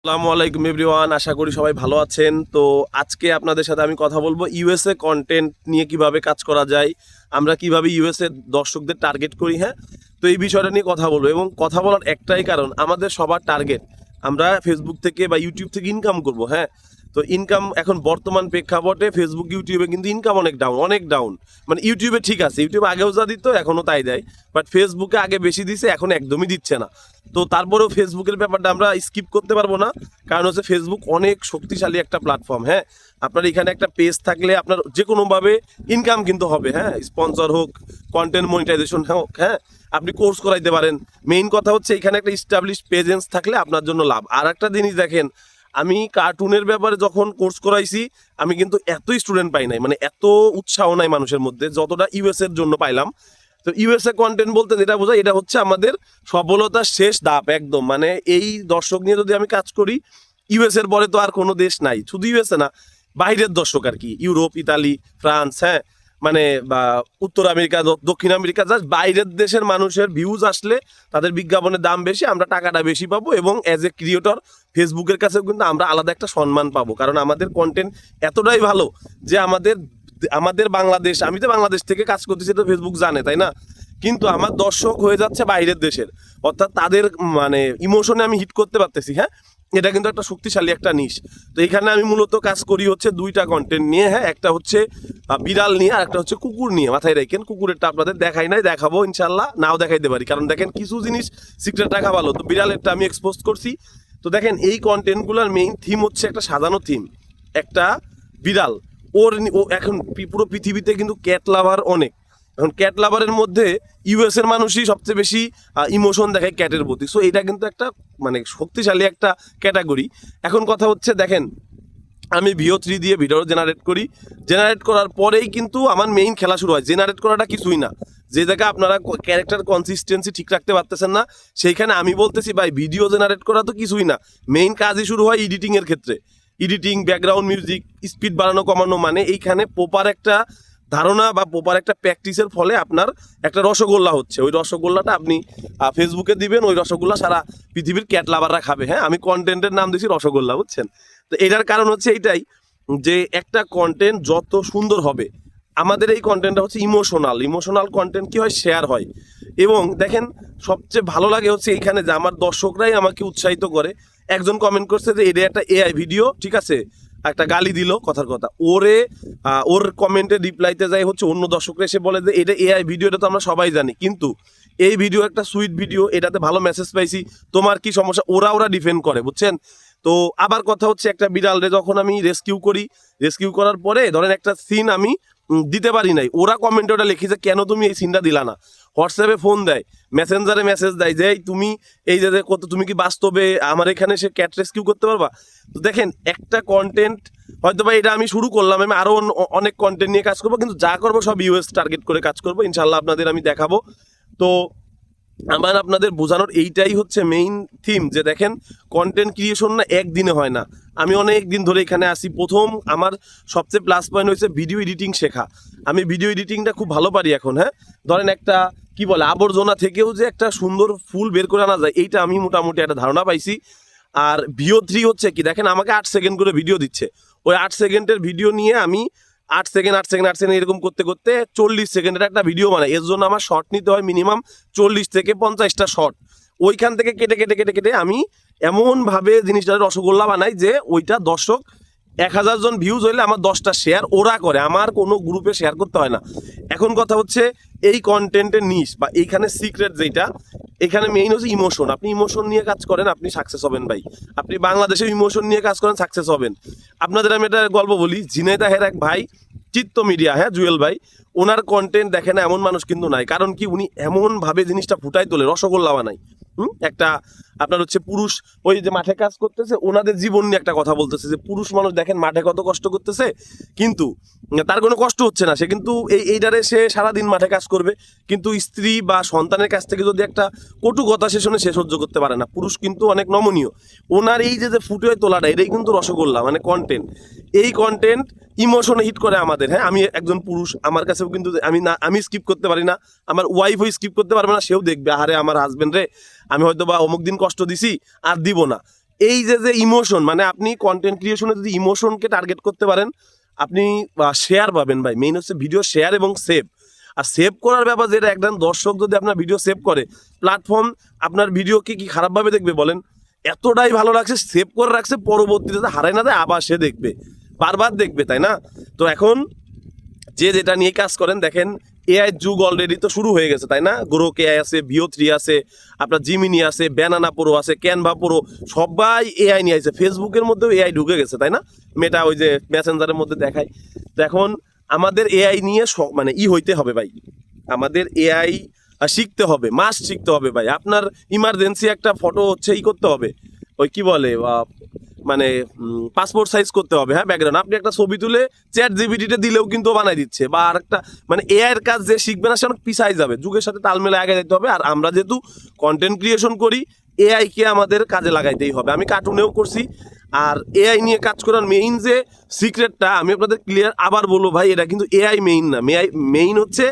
আসসালামু আলাইকুম এভরিওয়ান, আশা করি সবাই ভালো আছেন। তো আজকে আপনাদের সাথে আমি কথা বলবো ইউএসএ কন্টেন্ট নিয়ে কিভাবে কাজ করা যায়, আমরা কিভাবে ইউএসএ দর্শকদের টার্গেট করি। হ্যাঁ, তো এই বিষয়টা নিয়ে কথা বলবো এবং কথা বলার একটাই কারণ, আমাদের সবার টার্গেট আমরা ফেসবুক থেকে বা ইউটিউব থেকে ইনকাম করব। হ্যাঁ, তো ইনকাম এখন বর্তমান প্রেক্ষাপটে ফেসবুক ইউটিউবে কিন্তু ইনকাম অনেক ডাউন। মানে ইউটিউবে ঠিক আছে, ইউটিউবে আগেও যা দিত এখনও তাই দেয়, বাট ফেসবুকে আগে বেশি দিছে, এখন একদমই দিচ্ছে না। তো তারপরেও ফেসবুকের ব্যাপারটা আমরা স্কিপ করতে পারবো না, কারণ হচ্ছে ফেসবুক অনেক শক্তিশালী একটা প্ল্যাটফর্ম। হ্যাঁ, আপনার এখানে একটা পেজ থাকলে আপনার যে কোনোভাবে ইনকাম কিন্তু হবে। হ্যাঁ, স্পন্সর হোক, কন্টেন্ট মনিটাইজেশন হোক, হ্যাঁ, আপনি কোর্স করাইতে পারেন। মেইন কথা হচ্ছে এখানে একটা স্টাবলিশ প্রেজেন্স থাকলে আপনার জন্য লাভ। আর একটা জিনিস দেখেন, আমি কার্টুনের ব্যাপারে যখন কোর্স করাইছি, আমি কিন্তু এত স্টুডেন্ট পাই নাই, মানে এত উৎসাহ নাই মানুষের মধ্যে যতটা ইউএস এর জন্য পাইলাম। তো ইউএসএ কন্টেন্ট বলতে যেটা বোঝায়, এটা হচ্ছে আমাদের সফলতার শেষ ধাপ একদম। মানে এই দর্শক নিয়ে যদি আমি কাজ করি, ইউএস এর পরে তো আর কোনো দেশ নাই, শুধু ইউএসএ না, বাইরের দর্শক আর কি, ইউরোপ, ইতালি, ফ্রান্স, হ্যাঁ, মানে বা উত্তর আমেরিকা, দক্ষিণ আমেরিকা, জাস্ট বাইরের দেশের মানুষের ভিউজ আসলে তাদের বিজ্ঞাপনের দাম বেশি, আমরা টাকাটা বেশি পাবো এবং অ্যাজ এ ক্রিয়েটর ফেসবুকের কাছেও কিন্তু আমরা আলাদা একটা সম্মান পাবো, কারণ আমাদের কন্টেন্ট এতটাই ভালো যে আমাদের আমাদের বাংলাদেশ, আমি তো বাংলাদেশ থেকে কাজ করতেছি, তো ফেসবুক জানে, তাই না? কিন্তু আমার দর্শক হয়ে যাচ্ছে বাইরের দেশের, অর্থাৎ তাদের মানে ইমোশনে আমি হিট করতে পারতেছি। হ্যাঁ, এটা কিন্তু একটা শক্তিশালী একটা নিশ। তো এখানে আমি মূলত কাজ করি হচ্ছে দুইটা কন্টেন্ট নিয়ে। হ্যাঁ, একটা হচ্ছে বিড়াল নিয়ে, আর একটা হচ্ছে কুকুর নিয়ে। মাথায় রাখেন, কুকুরেরটা আপনাদের দেখাই নাই, দেখাবো ইনশাল্লাহ, নাও দেখাইতে পারি, কারণ দেখেন কিছু জিনিস সিক্রেট রাখা ভালো। তো বিড়ালেরটা আমি এক্সপোজ করছি। তো দেখেন এই কন্টেন্টগুলোর মেইন থিম হচ্ছে একটা সাজানো থিম, একটা বিড়াল। ও এখন পুরো পৃথিবীতে কিন্তু ক্যাট লাভার অনেক। এখন ক্যাট লাভারের মধ্যে ইউএস এর মানুষই সবচেয়ে বেশি ইমোশন দেখায় ক্যাটের প্রতি। সো এটা কিন্তু একটা মানে শক্তিশালী একটা ক্যাটাগরি। এখন কথা হচ্ছে দেখেন, আমি ভিও3 দিয়ে ভিডিও জেনারেট করি, জেনারেট করার পরেই কিন্তু আমার মেইন খেলা শুরু হয়। জেনারেট করাটা কিছুই না, যে জায়গায় আপনারা ক্যারেক্টার কনসিস্টেন্সি ঠিক রাখতে পারতেছেন না, সেইখানে আমি বলতেছি ভাই ভিডিও জেনারেট করা তো কিছুই না, মেইন কাজই শুরু হয় এডিটিংয়ের ক্ষেত্রে। এডিটিং, ব্যাকগ্রাউন্ড মিউজিক, স্পিড বাড়ানো কমানো, মানে এইখানে প্রপার একটা ধারণা বা প্রপার একটা প্র্যাকটিসের ফলে আপনার একটা রসগোল্লা হচ্ছে। ওই রসগোল্লাটা আপনি ফেসবুকে দিবেন, ওই রসগোল্লা সারা পৃথিবীর ক্যাট লাভাররা খাবে। হ্যাঁ, আমি কন্টেন্টের নাম দিয়েছি রসগোল্লা, বুঝছেন? তো এটার কারণ হচ্ছে এইটাই, যে একটা কন্টেন্ট যত সুন্দর হবে, আমাদের এই কন্টেন্টটা হচ্ছে ইমোশনাল কন্টেন্ট কি হয়, শেয়ার হয়। এবং দেখেন সবচেয়ে ভালো লাগে হচ্ছে এইখানে যে আমার দর্শকরাই আমাকে উৎসাহিত করে। একজন কমেন্ট করছে যে এটা একটা এআই ভিডিও, ঠিক আছে, একটা গালি দিল, কথার কথা, ওর কমেন্টে রিপ্লাইতে যায় হচ্ছে অন্য দর্শকরা এসে বলে যে এটা এআই ভিডিও, এটা তো আমরা সবাই জানি, কিন্তু এই ভিডিও একটা সুইট ভিডিও, এটাতে ভালো মেসেজ পাইছি, তোমার কি সমস্যা, ওরা ডিফেন্ড করে, বুঝছেন? তো আবার কথা হচ্ছে একটা বিড়ালরে যখন আমি রেস্কিউ করি, রেস্কিউ করার পরে ধরেন একটা সিন আমি দিতে পারি নাই, ওরা কমেন্টে ওটা লিখি যে কেন তুমি এই সিনটা দিলা না। হোয়াটসঅ্যাপে ফোন দেয়, মেসেঞ্জারে মেসেজ দেয় যে তুমি এই যে কত, তুমি কি বাস্তবে আমার এখানে সে ক্যাট রেস্কিউ করতে পারবা? তো দেখেন একটা কন্টেন্ট, হয়তো বা এটা আমি শুরু করলাম, আমি আরও অনেক কন্টেন্ট নিয়ে কাজ করবো, কিন্তু যা করবো সব ইউএস টার্গেট করে কাজ করবো, ইনশাল্লাহ আপনাদের আমি দেখাবো। তো আমার আপনাদের বোঝানোর এইটাই হচ্ছে মেইন থিম, যে দেখেন কন্টেন্ট ক্রিয়েশন না একদিনে হয় না। আমি অনেক দিন ধরে এখানে আসি, প্রথম আমার সবচেয়ে প্লাস পয়েন্ট হয়েছে ভিডিও এডিটিং শেখা। আমি ভিডিও এডিটিংটা খুব ভালো পারি এখন। হ্যাঁ, ধরেন একটা কি বলে আবর্জনা থেকেও যে একটা সুন্দর ফুল বের করে আনা যায়, এইটা আমি মোটামুটি একটা ধারণা পাইছি। আর ভিও3 হচ্ছে কি, দেখেন আমাকে 8 সেকেন্ড করে ভিডিও দিচ্ছে, ওই 8 সেকেন্ডের ভিডিও নিয়ে আমি 8 সেকেন্ড এরকম করতে করতে 40 সেকেন্ডের একটা ভিডিও বানাই। এর জন্য আমার শর্ট নিতে হয় মিনিমাম 40 থেকে 50টা শর্ট। ওইখান থেকে কেটে কেটে কেটে কেটে আমি এমনভাবে জিনিসটা রসগোল্লা বানাই যে ওইটা দর্শক 1000 জন ভিউজ হইলে আমার 10টা শেয়ার ওরা করে, আমার কোনো গ্রুপে শেয়ার করতে হয় না। এখন কথা হচ্ছে এই কন্টেন্টের নিশ বা এইখানে সিক্রেট যেটা, এখানে মেইন হচ্ছে ইমোশন। আপনি ইমোশন নিয়ে কাজ করেন, আপনি সাকসেস হবেন ভাই। আপনি বাংলাদেশে ইমোশন নিয়ে কাজ করেন, সাকসেস হবেন। আপনাদের আমি একটা গল্প বলি, ঝিনাইদহের এক ভাই, চিত্ত মিডিয়া, হ্যাঁ, জুয়েল ভাই, ওনার কন্টেন্ট দেখে না এমন মানুষ কিন্তু নাই। কারণ কি, উনি এমনভাবে জিনিসটা ফুটাই তোলে, রসগোল্লা বানায়। একটা আপনার হচ্ছে পুরুষ, ওই যে মাঠে কাজ করতেছে, ওনাদের জীবন নিয়ে একটা কথা বলতেছে, যে পুরুষ মানুষ দেখেন মাঠে কত কষ্ট করতেছে, কিন্তু তার কোনো কষ্ট হচ্ছে না, সে কিন্তু এইটারে সে সারাদিন মাঠে কাজ করবে, কিন্তু স্ত্রী বা সন্তানের কাছ থেকে যদি একটা কটু কথা সে শুনে, সে সহ্য করতে পারে না। পুরুষ কিন্তু অনেক নমনীয়। ওনার এই যে ফুটে তোলাটা, এটাই কিন্তু রসগোল্লা, মানে কন্টেন্ট। এই কন্টেন্ট ইমোশনে হিট করে আমাদের। হ্যাঁ, আমি একজন পুরুষ, আমার কাছেও কিন্তু আমি স্কিপ করতে পারি না, আমার ওয়াইফও স্কিপ করতে পারবে না, সেও দেখবে আরে আমার হাজবেন্ড রে আমি হয়তো বা অমুক দিন কষ্ট দিছি, আর দিব না। এই যে ইমোশন, মানে আপনি কন্টেন্ট ক্রিয়েশনে যদি ইমোশনকে টার্গেট করতে পারেন, আপনি শেয়ার পাবেন ভাই। মেইন হচ্ছে ভিডিও শেয়ার এবং সেভ। আর সেভ করার ব্যাপার যেটা, একজন দর্শক যদি আপনার ভিডিও সেভ করে, প্ল্যাটফর্ম আপনার ভিডিওকে কি খারাপভাবে দেখবে বলেন? এতটাই ভালো লাগছে, সেভ করে রাখছে, পরবর্তীতে হারায় না যায়, আবার সে দেখবে, বারবার দেখবে, তাই না? তো এখন যে যেটা নিয়ে কাজ করেন, দেখেন এআই যুগ অলরেডি তো শুরু হয়ে গেছে, তাই না? গ্রোক এআই আছে, VO3 আছে, আপনার জিমিনি আছে, ব্যানানা প্রো আছে, ক্যানভা প্রো, সবাই এআই নিয়ে আসছে। ফেসবুকের মধ্যেও এআই ঢুকে গেছে, তাই না? মেটা ওই যে মেসেঞ্জারের মধ্যে দেখায়। তো এখন আমাদের এআই নিয়ে মানে হইতে হবে ভাই, আমাদের এআই শিখতে হবে, মাস্ট শিখতে হবে ভাই। আপনার ইমার্জেন্সি একটা ফটো হচ্ছে করতে হবে, ওই কি বলে মানে পাসপোর্ট সাইজ করতে হবে, হ্যাঁ, ব্যাকগ্রাউন্ড। আপনি একটা ছবি তুলে চ্যাট জিপিটিতে দিলেও কিন্তু বানাই দিচ্ছে। বা আর একটা মানে এআই এর কাজ যে শিখবে না, সে অনেক পিছাই যাবে, যুগের সাথে তাল মেলে আগে যেতে হবে। আর আমরা যেহেতু কন্টেন্ট ক্রিয়েশন করি, এআই কে আমাদের কাজে লাগাইতেই হবে। আমি কার্টুনেও করছি। আর এআই নিয়ে কাজ করার মেইন যে সিক্রেটটা আমি আপনাদের ক্লিয়ার আবার বলবো ভাই, এটা কিন্তু এআই মেইন না। মেইন হচ্ছে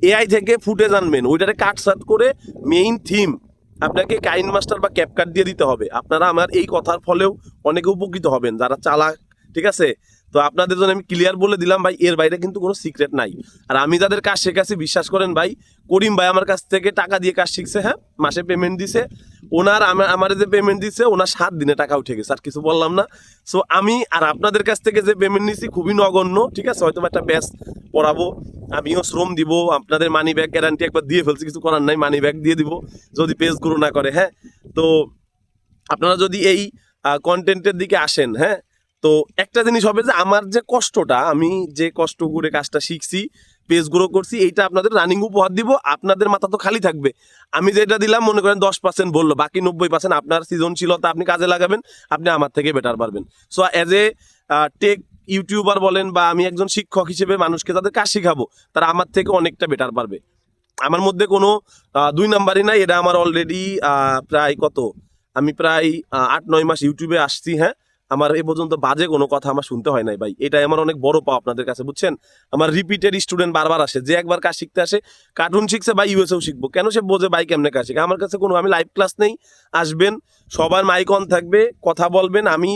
এআই থেকে ফুটেজ আনবেন, ওইটারে কাটসাট করে মেইন থিম আপনাকে কাইন মাস্টার বা ক্যাপকাট দিয়ে দিতে হবে। আপনারা আমার এই কথার ফলেও অনেকে উপকৃত হবেন যারা চালাক, ঠিক আছে? তো আপনাদের জন্য আমি ক্লিয়ার বলে দিলাম ভাই, এর বাইরে কিন্তু কোনো সিক্রেট নাই। আর আমি যাদের কাজ শেখাচ্ছি, বিশ্বাস করেন ভাই, করিম ভাই আমার কাছ থেকে টাকা দিয়ে কাজ শিখছে, হ্যাঁ, মাসে পেমেন্ট দিছে। ওনার আমার যে পেমেন্ট দিছে, ওনার 7 দিনে টাকা উঠে গেছে, আর কিছু বললাম না। সো আমি আর আপনাদের কাছ থেকে যে পেমেন্ট নিছি খুবই নগণ্য, ঠিক আছে? হয়তো একটা ব্যাচ পড়াবো, আমিও শ্রম দিব, আপনাদের মানি ব্যাগ গ্যারান্টি একবার দিয়ে ফেলছি, কিছু করার নাই, মানি ব্যাগ দিয়ে দিব যদি পেজ গ্রো না করে, হ্যাঁ। তো আপনারা যদি এই কন্টেন্টের দিকে আসেন, হ্যাঁ, তো একটা জিনিস হবে যে আমার যে কষ্টটা, আমি যে কষ্ট করে কাজটা শিখছি, পেজ গ্রো করছি, এইটা আপনাদের রানিং উপহার দিব। আপনাদের মাথা তো খালি থাকবে, আমি যেটা দিলাম মনে করেন 10% বললো, বাকি 90% আপনার সৃজনশীলতা আপনি কাজে লাগাবেন, আপনি আমার থেকে বেটার পারবেন। So as a take YouTuber বলেন, বা আমি একজন শিক্ষক হিসেবে মানুষকে তাদের কাজ শিখাবো, তারা আমার থেকে অনেকটা বেটার পারবে। আমার মধ্যে কোনো 2 নাম্বারই নাই। এটা আমার অলরেডি প্রায় আমি প্রায় 8-9 মাস ইউটিউবে আসছি, হ্যাঁ। আমার এ পর্যন্ত বাজে কোনো কথা আমার শুনতে হয় নাই ভাই, এটাই আমার অনেক বড় পাওয়া আপনাদের কাছে, বুঝছেন? আমার রিপিটেড স্টুডেন্ট বারবার আসে, যে একবার কাজ শিখতে আসে, কার্টুন শিখছে ভাই, ইউএসএও শিখবো, কেন সে বোঝে ভাই কেমনে কাজ শিখে। আমার কাছে কোনো আমি লাইভ ক্লাস নেই, আসবেন, সবার মাইক অন থাকবে, কথা বলবেন, আমি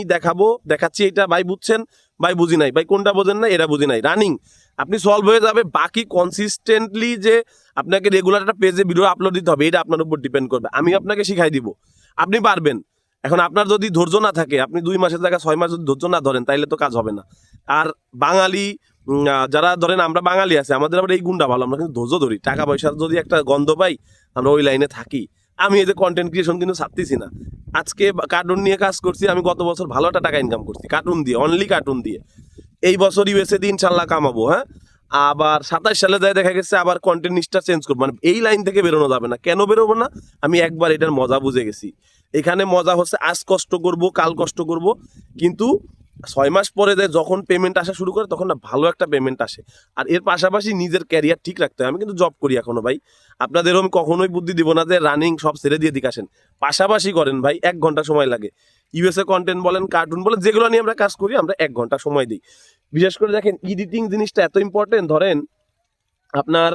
দেখাচ্ছি এইটা ভাই, বুঝছেন ভাই, বুঝি নাই ভাই, কোনটা বোঝেন না, এরা বুঝি নাই, রানিং আপনি সলভ হয়ে যাবে। বাকি কনসিস্টেন্টলি যে আপনাকে রেগুলার একটা পেজে ভিডিও আপলোড দিতে হবে, এটা আপনার উপর ডিপেন্ড করবে। আমি আপনাকে শিখাই দিব, আপনি পারবেন। এখন আপনার যদি ধৈর্য না থাকে, আপনি 2 মাসের জায়গায় 6 মাস যদি ধৈর্য না ধরেন, তাইলে তো কাজ হবে না। আর বাঙালি যারা ধরেন, আমরা বাঙালি আছি, আমাদের আবার এই গুণটা ভালো, আমরা কিন্তু ধৈর্য ধরি। টাকা পয়সার যদি একটা গন্ধ পাই, আমরা ওই লাইনে থাকি। আমি এই যে কন্টেন্ট ক্রিয়েশন কিন্তু ছাড়তেছি না। আজকে কার্টুন নিয়ে কাজ করছি, আমি গত বছর ভালো একটা টাকা ইনকাম করছি কার্টুন দিয়ে, অনলি কার্টুন দিয়ে। এই বছর ইউএসএ দিয়ে ইনশাল্লাহ কামাবো, হ্যাঁ। আবার 27 সালে যায় দেখা গেছে আবার কন্টেন্ট নিষ্ঠা চেঞ্জ করবো, মানে এই লাইন থেকে বেরোনো যাবে না। কেন বেরোবো না? আমি একবার এটার মজা বুঝে গেছি। এখানে মজা হচ্ছে আজ কষ্ট করব, কাল কষ্ট করব, কিন্তু 6 মাস পরে যখন পেমেন্ট আসা শুরু করে, তখন না ভালো একটা পেমেন্ট আসে। আর এর পাশাপাশি নিজের ক্যারিয়ার ঠিক রাখতে হয়। আমি কিন্তু জব করি এখনো ভাই, আপনাদেরও আমি কখনোই বুদ্ধি দিব না যে রানিং সব ছেড়ে দিয়ে দিকে আসেন, পাশাপাশি করেন ভাই। 1 ঘন্টা সময় লাগে, ইউএসএ কন্টেন্ট বলেন, কার্টুন বলেন, যেগুলো নিয়ে আমরা কাজ করি, আমরা 1 ঘন্টা সময় দিই। বিশেষ করে দেখেন, এডিটিং জিনিসটা এত ইম্পর্টেন্ট। ধরেন আপনার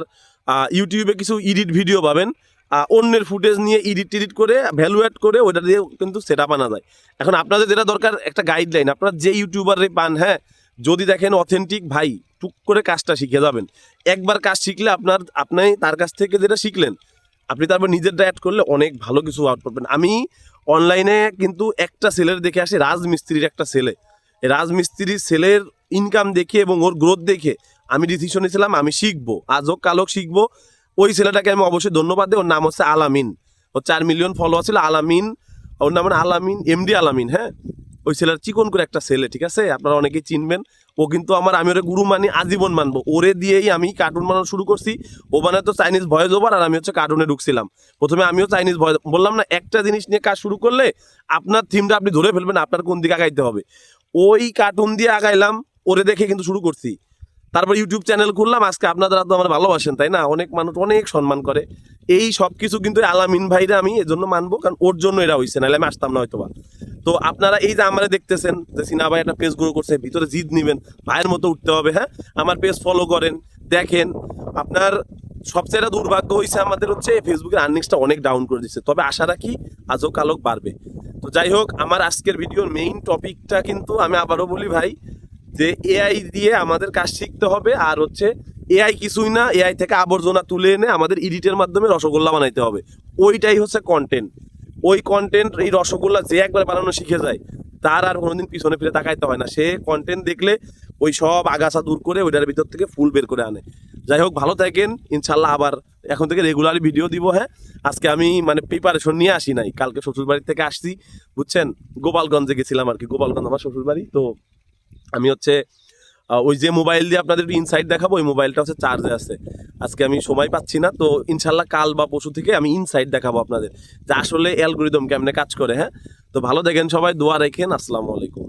ইউটিউবে কিছু এডিট ভিডিও পাবেন, অন্যের ফুটেজ নিয়ে এডিট করে ভ্যালু অ্যাড করে ওটা দিয়ে কিন্তু সেট আপ আনা যায়। এখন আপনাদের যেটা দরকার একটা গাইডলাইন, আপনারা যে ইউটিউবারে পান, হ্যাঁ, যদি দেখেন অথেন্টিক ভাই, টুক করে কাজটা শিখে যাবেন। একবার কাজ শিখলে আপনি তার কাছ থেকে যেটা শিখলেন, আপনি তারপর নিজেরটা অ্যাড করলে অনেক ভালো কিছু আউট পাবেন। আমি অনলাইনে কিন্তু একটা ছেলের দেখে আসি, রাজমিস্ত্রির একটা ছেলে, রাজমিস্ত্রির ছেলের ইনকাম দেখে এবং ওর গ্রোথ দেখে আমি ডিসিশন নিয়েছিলাম আমি শিখবো, আজ হোক কাল হোক শিখবো। ওই ছেলেটাকে আমি অবশ্যই ধন্যবাদ দিই। ওর নাম হচ্ছে আলামিন, ওর 4 মিলিয়ন ফলোয়ার ছিল। আলামিন, ওর নাম আলামিন, এমডি আলামিন, হ্যাঁ। ওই ছেলের চিকন করে একটা ছেলে, ঠিক আছে, আপনারা অনেকেই চিনবেন। ও কিন্তু আমি ওরে গুরু মানি, আজীবন মানবো। ওরে দিয়েই আমি কার্টুন বানানো শুরু করছি। ও বানায় তো চাইনিজ ভয়েস ওভার, আর আমি হচ্ছে কার্টুনে ঢুকছিলাম। প্রথমে আমিও চাইনিজ ভয়েস, বললাম না, একটা জিনিস নিয়ে কাজ শুরু করলে আপনার থিমটা আপনি ধরে ফেলবেন, আপনার কোন দিকে আগাইতে হবে। ওই কার্টুন দিয়ে আগাইলাম, ওরে দেখে কিন্তু শুরু করছি। তারপর ইউটিউব চ্যানেল খুললাম। আজকে আপনারা তো আমার ভালোবাসেন, তাই না? অনেক মানুষ অনেক সম্মান করে। এই সব কিছু কিন্তু আলামিন ভাইরা আমি এজন্য মানবো, কারণ ওর জন্য এরা হয়েছে, নাহলে আমি আসতাম না হয়তোবা। তো আপনারা এই যে আমরা দেখতেছেন যে সিনা ভাই একটা পেজ গ্রো করছে, ভিতরে জিদ নিবেন, ভাইয়ের মতো উঠতে হবে, হ্যাঁ। আমার পেজ ফলো করেন, দেখেন। আপনার সবচেয়ে দুর্ভাগ্য হয়েছে আমাদের হচ্ছে ফেসবুকের আর্নিংসটা অনেক ডাউন করে দিচ্ছে, তবে আশা রাখি আজও কালক বাড়বে। তো যাই হোক, আমার আজকের ভিডিওর মেইন টপিকটা কিন্তু আমি আবারও বলি ভাই, যে এআই দিয়ে আমাদের কাজ শিখতে হবে। আর হচ্ছে এআই কিছুই না, এআই থেকে আবর্জনা তুলে এনে আমাদের এডিটের মাধ্যমে রসগোল্লা বানাইতে হবে। ওইটাই হচ্ছে কন্টেন্ট। ওই কন্টেন্ট, এই রসগোল্লা যে একবার বানানো শিখে যায় তার আর কোনোদিন পিছনে ফিরে তাকাইতে হয় না। সে কন্টেন্ট দেখলে ওই সব আগাছা দূর করে ওইটার ভিতর থেকে ফুল বের করে আনে। যাই হোক, ভালো থাকেন, ইনশাল্লাহ আবার এখন থেকে রেগুলারলি ভিডিও দিব। হ্যাঁ, আজকে আমি মানে প্রিপারেশন নিয়ে আসি নাই, কালকে শ্বশুরবাড়ি থেকে আসছি, বুঝছেন, গোপালগঞ্জে গেছিলাম আর কি। গোপালগঞ্জ আমার শ্বশুরবাড়ি। তো আমি হচ্ছে ওই যে মোবাইল দিয়ে আপনাদের ইনসাইড দেখাবো, ওই মোবাইলটা হচ্ছে চার্জে আছে। আজকে আমি সময় পাচ্ছি না, তো ইনশাল্লাহ কাল বা পরশু থেকে আমি ইনসাইড দেখাবো আপনাদের, যে আসলে অ্যালগোরিদম কেমনে কাজ করে। হ্যাঁ, তো ভালো দেখেন সবাই, দোয়া রেখেন। আসসালামু আলাইকুম।